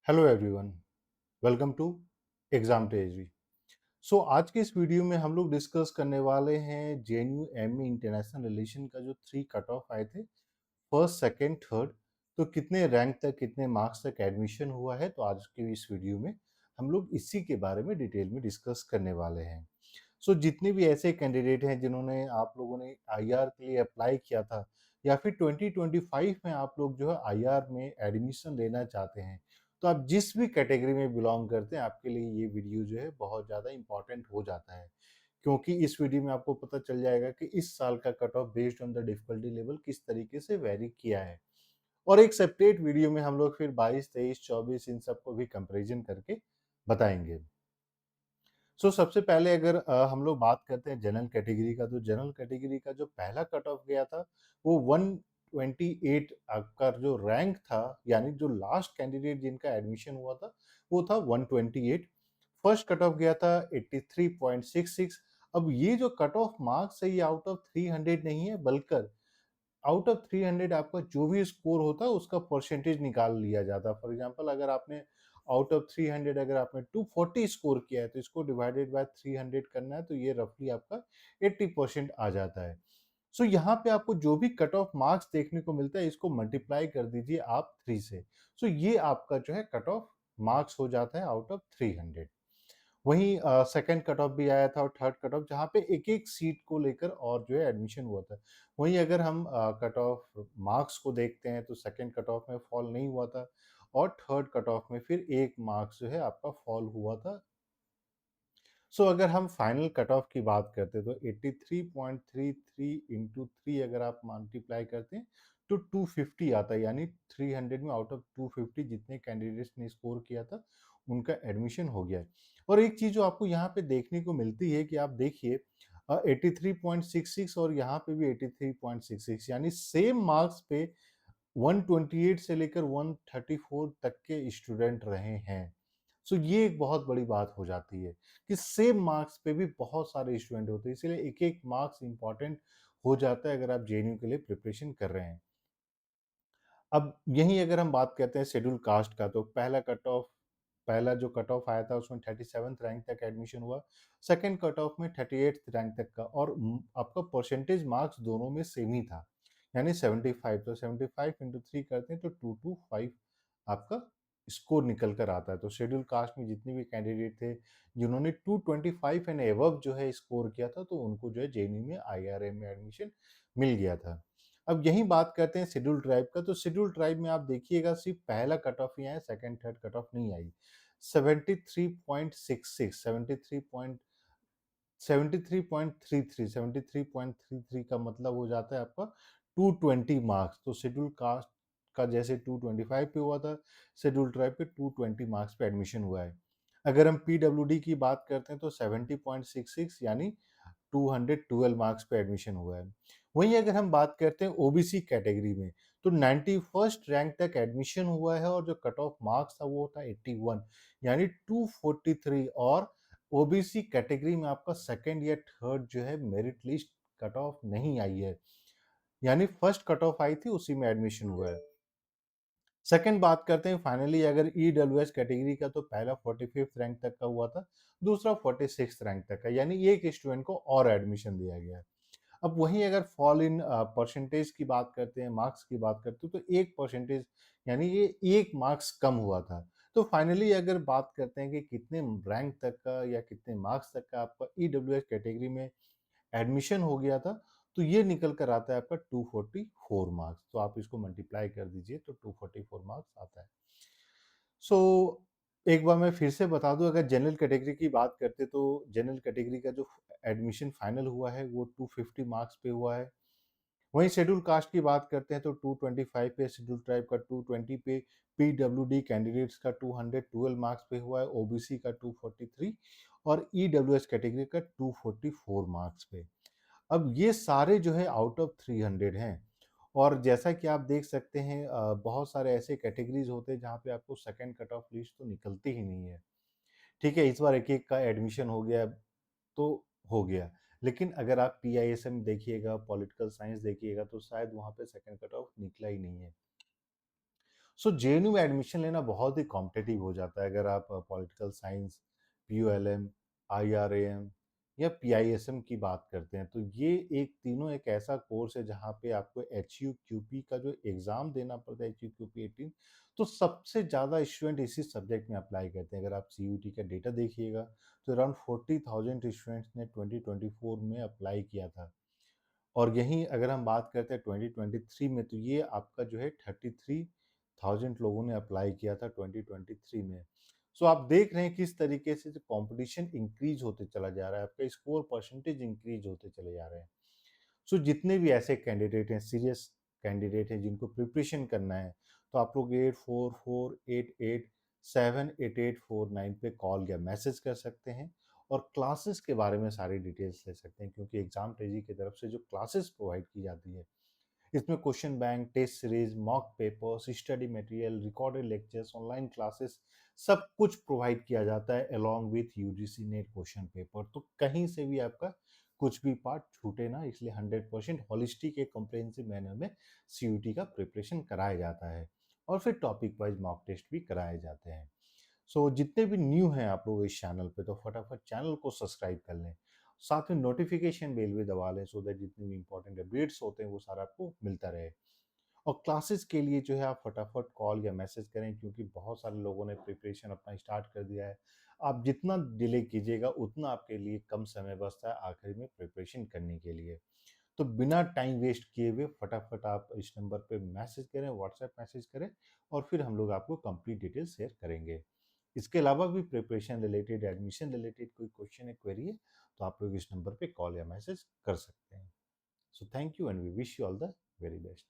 Hello everyone, welcome to exam treasury. आज के इस वीडियो में हम लोग डिस्कस करने वाले हैं जेएनयू एमई इंटरनेशनल रिलेशन का जो 3 कट ऑफ आए थे फर्स्ट, सेकंड, थर्ड। तो कितने रैंक तक, कितने मार्क्स तक एडमिशन हुआ है, तो आज के इस वीडियो में हम लोग इसी के बारे में डिटेल में डिस्कस करने वाले हैं। जितने भी ऐसे कैंडिडेट हैं जिन्होंने, आप लोगों ने आईआर के लिए अप्लाई किया था या फिर 2025 में आप लोग जो है आईआर में एडमिशन लेना चाहते हैं, तो आप जिस भी कैटेगरी में बिलोंग करते हैं, आपके लिए ये वीडियो जो है बहुत ज़्यादा इंपॉर्टेंट हो जाता है, क्योंकि इस वीडियो में आपको पता चल जाएगा कि इस साल का cut off based on the difficulty level किस तरीके से वेरी किया है। और एक सेपरेट वीडियो में हम लोग फिर 22, 23, 24 इन सबको भी कंपैरिजन करके बताएंगे। सबसे पहले अगर हम लोग बात करते हैं जनरल कैटेगरी का, तो जनरल कैटेगरी का जो पहला कट ऑफ गया था वो 128 आपका जो रैंक था, यानी जो लास्ट कैंडिडेट जिनका एडमिशन हुआ था वो था 128। फर्स्ट कट ऑफ गया था 83.66। अब ये जो कट ऑफ मार्क्स है ये आउट ऑफ 300 नहीं है, बल्कि आउट ऑफ 300 आपका जो भी स्कोर होता है उसका परसेंटेज निकाल लिया जाता है। फॉर एग्जांपल अगर आपने आउट ऑफ 300 अगर आपने 240 स्कोर किया है, तो इसको डिवाइडेड बाय 300 करना है, तो ये रफली आपका 80% आ जाता है। यहाँ पे आपको जो भी कट ऑफ मार्क्स देखने को मिलता है इसको मल्टीप्लाई कर दीजिए आप 3 से। ये आपका जो है कट ऑफ मार्क्स हो जाता है आउट ऑफ 300। वहीं सेकंड कट ऑफ भी आया था और थर्ड कट ऑफ, जहाँ पे एक-एक सीट को लेकर और जो है एडमिशन हुआ था। वहीं अगर हम कट ऑफ मार्क्स को देखते हैं, तो सेकंड कट ऑफ में फॉल नहीं हुआ था और थर्ड कट ऑफ में फिर 1 मार्क्स जो है आपका फॉल हुआ था। अगर हम फाइनल कट ऑफ की बात करते हैं, तो 83.33 इंटू 3 अगर आप मल्टीप्लाई करते हैं तो 250 आता है, यानी 300 में आउट ऑफ 250 जितने कैंडिडेट्स ने स्कोर किया था उनका एडमिशन हो गया है। और एक चीज जो आपको यहाँ पे देखने को मिलती है कि आप देखिए 83.66 और यहाँ पे भी 83.66, यानी सेम मार्क्स पे 128 से लेकर 134 तक के स्टूडेंट रहे हैं। ये एक बहुत बड़ी बात हो जाती है कि सेम मार्क्स पे भी बहुत सारे स्टूडेंट होते हैं, इसीलिए एक-एक मार्क्स इंपॉर्टेंट हो जाता है अगर आप जेएनयू के लिए प्रिपरेशन कर रहे हैं। अब यहीं अगर हम बात करते हैं शेड्यूल कास्ट का, तो पहला जो कट ऑफ आया था उसमें 37th रैंक तक एडमिशन हुआ। सेकंड कट ऑफ में 38th रैंक तक का, और आपका परसेंटेज मार्क्स दोनों में सेम ही था, यानी 75। तो 75 इंटू 3 करते हैं तो 225 आपका स्कोर निकल कर आता है। तो शेड्यूल कास्ट में जितने भी कैंडिडेट थे जिन्होंने 225 एंड एबव जो है स्कोर किया था, तो उनको जो है जेएनयू में आईआरएम में एडमिशन मिल गया था। अब यही बात करते हैं शेड्यूल ट्राइब का, तो शेड्यूल ट्राइब में आप देखिएगा सिर्फ पहला कट ऑफ ही आया, सेकंड थर्ड कट ऑफ नहीं आई। 73.66, 73.33 का मतलब हो जाता है आपका 220 मार्क्स। तो शेड्यूल कास्ट का जैसे 225 पे हुआ था, शेड्यूल ट्राइब पे 220 मार्क्स पे एडमिशन हुआ है। अगर हम पीडब्ल्यूडी की बात करते हैं तो 70.66, यानी 212 मार्क्स पे एडमिशन हुआ है। वहीं अगर हम बात करते हैं ओबीसी कैटेगरी में, तो 91st रैंक तक एडमिशन हुआ है और जो कट ऑफ मार्क्स था वो था 81, यानी 243। और ओबीसी कैटेगरी में आपका सेकंड या थर्ड जो है मेरिट लिस्ट कट ऑफ नहीं आई है, यानी फर्स्ट कट ऑफ आई थी उसी में एडमिशन हुआ है। सेकंड बात करते हैं फाइनली अगर ईडब्ल्यूएस कैटेगरी का, तो पहला 45th रैंक तक का हुआ था, दूसरा 46th रैंक तक का, यानी एक स्टूडेंट को और एडमिशन दिया गया है। अब वहीं अगर फॉल इन परसेंटेज की बात करते हैं, मार्क्स की बात करते हैं, तो 1% यानी ये 1 मार्क्स कम हुआ था। तो फाइनली अगर बात करते हैं कि कितने रैंक तक का या कितने मार्क्स तक का आपका ईडब्ल्यूएस कैटेगरी में एडमिशन हो गया था, तो ये निकल कर आता है आपका 244 मार्क्स। तो आप इसको मल्टीप्लाई कर दीजिए तो 244 मार्क्स आता है। सो एक बार मैं फिर से बता दूं, अगर जनरल कैटेगरी की बात करते तो जनरल कैटेगरी का जो एडमिशन फाइनल हुआ है वो 250 मार्क्स पे हुआ है। वहीं शेड्यूल कास्ट की बात करते हैं तो 225 पे, शेड्यूल ट्राइब का 220 पे, पीडब्ल्यूडी कैंडिडेट्स का 212 मार्क्स पे हुआ है, ओबीसी का 243 और ईडब्ल्यूएस कैटेगरी का 244 मार्क्स पे। अब ये सारे जो है आउट ऑफ 300 हैं। और जैसा कि आप देख सकते हैं बहुत सारे ऐसे कैटेगरीज होते हैं जहाँ पे आपको सेकंड कट ऑफ लिस्ट तो निकलती ही नहीं है। ठीक है, इस बार एक-एक का एडमिशन हो गया तो हो गया। लेकिन अगर आप पीआईएसएम देखिएगा, पॉलिटिकल साइंस देखिएगा, तो शायद वहाँ पे सेकंड कट ऑफ निकला ही नहीं है। सो जेएनयू में एडमिशन लेना बहुत ही कॉम्पिटिटिव हो जाता है अगर आप पॉलिटिकल साइंस, पीयूएलएम, आईआरएएम या पीआईएसएम की बात करते हैं। तो ये एक तीनों एक ऐसा कोर्स है जहाँ पे आपको एचयूक्यूपी का जो एग्ज़ाम देना पड़ता है, एचयूक्यूपी 18, तो सबसे ज़्यादा स्टूडेंट इसी सब्जेक्ट में अप्लाई करते हैं। अगर आप सीयूईटी का डेटा देखिएगा तो अराउंड 40,000 स्टूडेंट्स ने 2024 में अप्लाई किया था। और यहीं अगर हम बात करते हैं 2023 में, तो ये आपका जो है 33,000 लोगों ने अप्लाई किया था 2023 में। सो आप देख रहे हैं किस तरीके से जो कॉम्पिटिशन इंक्रीज होते चला जा रहा है, आपका स्कोर परसेंटेज इंक्रीज होते चले जा रहे हैं। सो जितने भी ऐसे कैंडिडेट हैं, सीरियस कैंडिडेट हैं जिनको प्रिपरेशन करना है, तो आप लोग 8448878849 पे कॉल या मैसेज कर सकते हैं और क्लासेस के बारे में सारी डिटेल्स ले सकते हैं, क्योंकि एग्जाम ट्रेजी की तरफ से जो क्लासेस प्रोवाइड की जाती है इसमें question bank, test series, mock papers, study material, recorded lectures, online classes, सब कुछ प्रोवाइड किया जाता है along with UGC NET question paper. तो कहीं से भी आपका कुछ भी पार्ट छूटे ना, इसलिए 100% होलिस्टिक एक कॉम्प्रिहेंसिव मैनर में सीयूटी का प्रिपरेशन कराया जाता है और फिर टॉपिक वाइज मॉक टेस्ट भी कराए जाते हैं। सो जितने भी न्यू हैं आप लोग इस चैनल पे, तो फटाफट चैनल को सब्सक्राइब कर लें, साथ में नोटिफिकेशन बेल भी दबा लें, सो दैट जितने भी इंपॉर्टेंट अपडेट्स होते हैं वो सारा आपको मिलता रहे। और क्लासेस के लिए जो है आप फटाफट कॉल या मैसेज करें, क्योंकि बहुत सारे लोगों ने प्रिपरेशन अपना स्टार्ट कर दिया है। आप जितना डिले कीजिएगा उतना आपके लिए कम समय बचता है आखिर में प्रिपरेशन करने के लिए। तो बिना टाइम वेस्ट किए हुए फटाफट आप इस नंबर पे मैसेज करें, व्हाट्सएप मैसेज करें, और फिर हम लोग आपको कंप्लीट डिटेल शेयर करेंगे। इसके अलावा भी प्रिपरेशन रिलेटेड, एडमिशन रिलेटेड कोई क्वेश्चन है, क्वेरी है, तो आप लोग इस नंबर पे कॉल या मैसेज कर सकते हैं। So thank you and we wish you all the very best.